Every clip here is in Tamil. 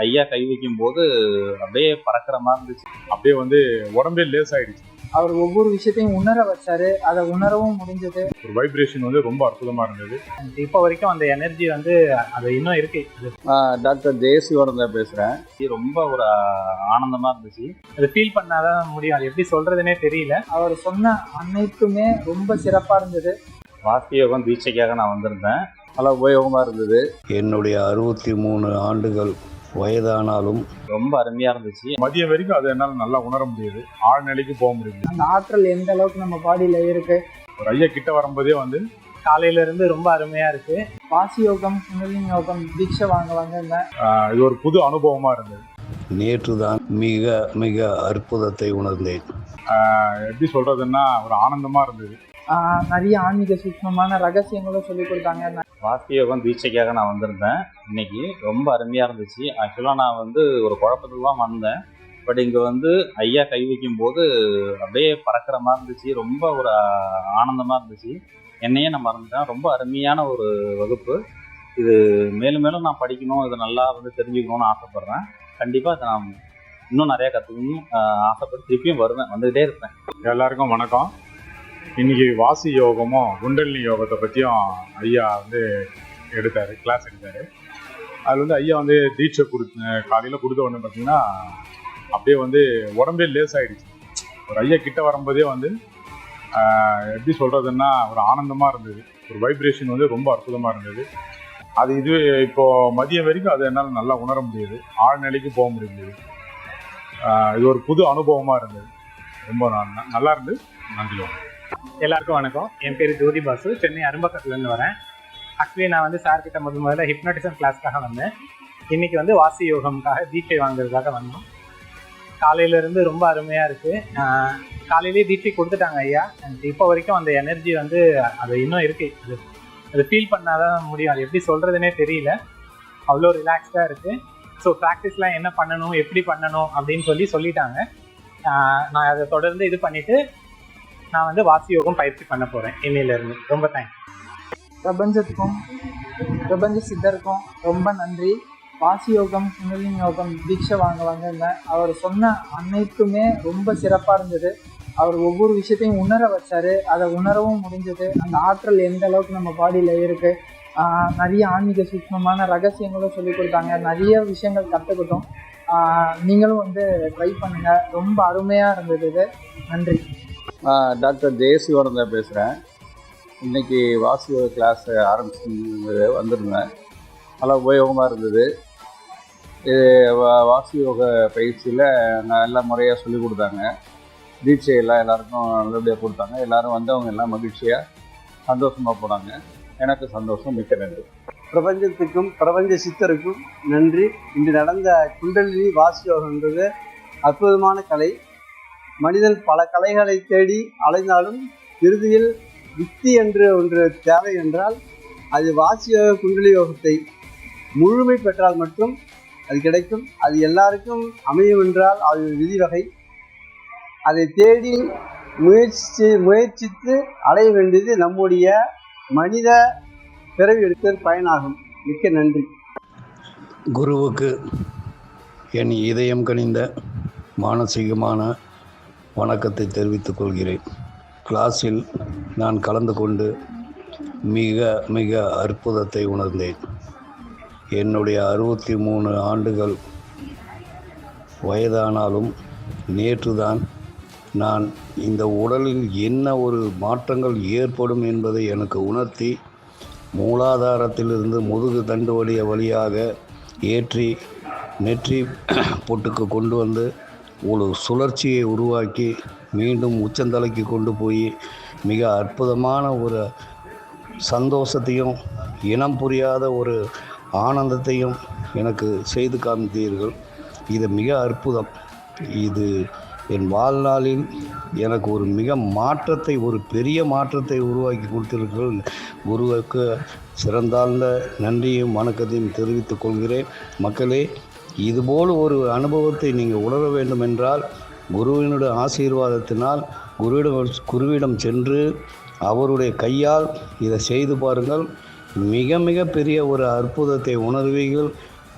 ஐயா கை வைக்கும்போது அப்படியே பறக்கிற மாதிரி இருந்துச்சு. அப்படியே உடம்பே லேசாயிடுச்சு. அவர் ஒவ்வொரு விஷயத்தையும் உணர வச்சாரு, அதை உணரவும் முடிஞ்சது. ஒரு வைப்ரேஷன் ரொம்ப அற்புதமா இருந்தது. இப்போ வரைக்கும் அந்த எனர்ஜி அது இன்னும் இருக்கு. டாக்டர் ஜெயசிவானந்தா பேசுகிறேன். ரொம்ப ஒரு ஆனந்தமா இருந்துச்சு. அதை ஃபீல் பண்ணாதான் முடியும், அது எப்படி சொல்றதுன்னே தெரியல. அவர் சொன்ன அனைத்துமே ரொம்ப சிறப்பா இருந்தது. வாசி யோகம் தீட்சைக்காக நான் வந்திருந்தேன். நல்லா உபயோகமாக இருந்தது. என்னுடைய 63 ஆண்டுகள் வயதானாலும் ரொம்ப அருமையா இருந்துச்சு. மதியம் வரைக்கும் அதை என்னால் நல்லா உணர முடியுது. ஆழ்நிலைக்கு போக முடியுது. அந்த ஆற்றல் எந்த அளவுக்கு நம்ம பாடியில இருக்கு. ஒரு ஐயா கிட்ட வரும்போதே காலையில இருந்து ரொம்ப அருமையா இருக்கு. வாசி யோகம், குண்டலினி யோகம் தீட்சை வாங்க இது ஒரு புது அனுபவமா இருந்தது. நேற்று தான் மிக மிக அற்புதத்தை உணர்ந்தேன். எப்படி சொல்றதுன்னா ஒரு ஆனந்தமா இருந்தது. நிறைய ஆன்மீக சூக்ஷ்மமான ரகசியங்களும் சொல்லி கொடுத்தாங்க. வாசி யோகம் தீட்சைக்காக நான் வந்திருந்தேன். இன்னைக்கு ரொம்ப அருமையா இருந்துச்சு. ஆக்சுவலாக நான் ஒரு குழப்பத்துக்கு தான் வந்தேன். பட் இங்கே ஐயா கை வைக்கும்போது அப்படியே பறக்கிற மாதிரி இருந்துச்சு. ரொம்ப ஒரு ஆனந்தமாக இருந்துச்சு. என்னையே நான் மறந்துட்டேன். ரொம்ப அருமையான ஒரு வகுப்பு இது. மேலும் மேலும் நான் படிக்கணும், இதை நல்லா தெரிஞ்சுக்கணும்னு ஆசைப்பட்றேன். கண்டிப்பாக இதை நான் இன்னும் நிறையா கற்றுக்கணும்னு ஆசைப்பட்டு திருப்பியும் வருவேன், வந்துக்கிட்டே இருப்பேன். எல்லாருக்கும் வணக்கம். இன்னைக்கு வாசி யோகமும் குண்டலினி யோகத்தை பற்றியும் ஐயா எடுத்தார், கிளாஸ் எடுத்தார். அதில் ஐயா தீட்சை காலையில் கொடுத்த உடனே பார்த்தீங்கன்னா அப்படியே உடம்பே லேசாயிடுச்சு. ஒரு ஐயா கிட்ட வரும்போதே எப்படி சொல்கிறதுன்னா ஒரு ஆனந்தமாக இருந்தது. ஒரு வைப்ரேஷன் ரொம்ப அற்புதமாக இருந்தது. அது இப்போது மதியம் வரைக்கும் அதை என்னால் நல்லா உணர முடியுது. ஆழ்நிலைக்கு போக முடியுது. இது ஒரு புது அனுபவமாக இருந்தது. ரொம்ப நல்லா இருந்து. நன்றி. எல்லாருக்கும் வணக்கம். என் பேர் ஜோதி பாசு. சென்னை அரும்பக்கத்துலேருந்து வரேன். ஆக்சுவலி நான் சார் கிட்ட முதல்ல ஹிப்னாட்டிசம் கிளாஸ்க்காக வந்தேன். இன்னைக்கு வாசி யோகம்காக தீட்சை வாங்குறதுக்காக வந்தோம். காலையிலேருந்து ரொம்ப அருமையாக இருக்குது. காலையிலேயே தீட்சை கொடுத்துட்டாங்க ஐயா. இப்போ வரைக்கும் அந்த எனர்ஜி அது இன்னும் இருக்குது. அது ஃபீல் பண்ணாதான் முடியும், அது எப்படி சொல்கிறதுனே தெரியல. அவ்வளோ ரிலாக்ஸ்டாக இருக்குது. ஸோ ப்ராக்டிஸ்லாம் என்ன பண்ணணும், எப்படி பண்ணணும் அப்படின்னு சொல்லிட்டாங்க. நான் அதை தொடர்ந்து இது பண்ணிவிட்டு நான் வாசி யோகம் பயிற்சி பண்ண போகிறேன் இன்னையிலேருந்து. ரொம்ப தேங்க்ஸ். பிரபஞ்சத்துக்கும் பிரபஞ்ச சித்தருக்கும் ரொம்ப நன்றி. வாசி யோகம், குண்டலினி யோகம் தீட்சை வாங்க அவர் சொன்ன அனைத்துமே ரொம்ப சிறப்பாக இருந்தது. அவர் ஒவ்வொரு விஷயத்தையும் உணர வச்சாரு, அதை உணரவும் முடிஞ்சது. அந்த ஆற்றல் எந்த அளவுக்கு நம்ம பாடியில் இருக்குது. நிறைய ஆன்மீக சூக்ஷ்மமான ரகசியங்களும் சொல்லி கொடுத்தாங்க. நிறைய விஷயங்கள் கற்றுக்கிட்டோம். நீங்களும் ட்ரை பண்ணுங்கள். ரொம்ப அருமையாக இருந்தது இது. நன்றி. டாக்டர் ஜெயசிவானந்தா பேசுகிறேன். இன்றைக்கி வாசி யோக கிளாஸ் ஆரம்பிச்சு வந்திருந்தேன். நல்லா உபயோகமாக இருந்தது. இது வாசி யோக பயிற்சியில் நான் எல்லாம் முறையாக சொல்லிக் கொடுத்தாங்க. தீட்சையெல்லாம் எல்லாருக்கும் நல்லபடியாக கொடுத்தாங்க. எல்லோரும் வந்தவங்க எல்லாம் மகிழ்ச்சியாக சந்தோஷமாக போனாங்க. எனக்கு சந்தோஷம். மிக்க நன்றி. பிரபஞ்சத்துக்கும் பிரபஞ்ச சித்தருக்கும் நன்றி. இன்று நடந்த குண்டலினி வாசி யோகன்றது அற்புதமான கலை. மனிதன் பல கலைகளை தேடி அலைந்தாலும் இறுதியில் யுக்தி என்று ஒன்று தேவை என்றால் அது வாசி யோக குண்டலி யோகத்தை முழுமை பெற்றால் மட்டும் அது கிடைக்கும். அது எல்லாருக்கும் அமையும் என்றால் அது விதி வகை. அதை தேடி முயற்சித்து அடைய வேண்டியது நம்முடைய மனித பிறவி எடுத்தல் பயனாகும். மிக்க நன்றி. குருவுக்கு என் இதயம் கனிந்த மானசீகமான வணக்கத்தை தெரிவித்துக் கொள்கிறேன். கிளாஸில் நான் கலந்து கொண்டு மிக மிக அற்புதத்தை உணர்ந்தேன். என்னுடைய 63 ஆண்டுகள் வயதானாலும் நேற்று தான் நான் இந்த உடலில் என்ன ஒரு மாற்றங்கள் ஏற்படும் என்பதை எனக்கு உணர்த்தி மூலாதாரத்திலிருந்து முதுகு தண்டு வழியாக ஏற்றி நெற்றி பொட்டுக்கு கொண்டு வந்து ஒரு சுழற்சியை உருவாக்கி மீண்டும் உச்சந்தலைக்கு கொண்டு போய் மிக அற்புதமான ஒரு சந்தோஷத்தையும் இனம் புரியாத ஒரு ஆனந்தத்தையும் எனக்கு செய்து காமித்தீர்கள். இது மிக அற்புதம். இது என் வாழ்நாளில் எனக்கு ஒரு மிக மாற்றத்தை, ஒரு பெரிய மாற்றத்தை உருவாக்கி கொடுத்தீர்கள். குருவுக்கு சிறந்தாழ்ந்த நன்றியும் வணக்கத்தையும் தெரிவித்துக் கொள்கிறேன். மக்களே, இதுபோல் ஒரு அனுபவத்தை நீங்கள் உணர வேண்டும் என்றால் குருவினுடைய ஆசீர்வாதத்தினால் குருவிடம் சென்று அவருடைய கையால் இதை செய்து பாருங்கள். மிக மிக பெரிய ஒரு அற்புதத்தை உணர்வீர்கள்,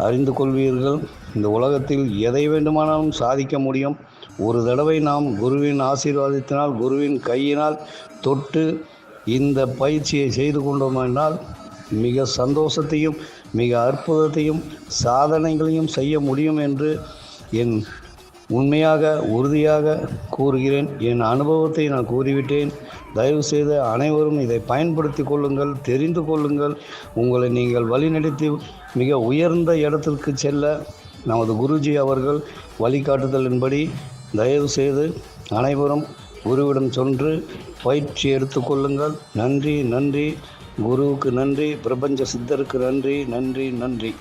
அறிந்து கொள்வீர்கள். இந்த உலகத்தில் எதை வேண்டுமானாலும் சாதிக்க முடியும். ஒரு தடவை நாம் குருவின் ஆசீர்வாதத்தினால், குருவின் கையினால் தொட்டு இந்த பயிற்சியை செய்து கொண்டோம் என்றால் மிக சந்தோஷத்தையும் மிக அற்புதத்தையும் சாதனைகளையும் செய்ய முடியும் என்று என் உண்மையாக உறுதியாக கூறுகிறேன். என் அனுபவத்தை நான் கூறிவிட்டேன். தயவுசெய்து அனைவரும் இதை பயன்படுத்தி கொள்ளுங்கள், தெரிந்து கொள்ளுங்கள். உங்களை நீங்கள் வழிநடத்தி மிக உயர்ந்த இடத்திற்கு செல்ல நமது குருஜி அவர்கள் வழிகாட்டுதலின்படி தயவுசெய்து அனைவரும் குருவிடம் சென்று பயிற்சி எடுத்துக்கொள்ளுங்கள். நன்றி, நன்றி. குருவுக்கு நன்றி. பிரபஞ்ச சித்தருக்கு நன்றி, நன்றி, நன்றி.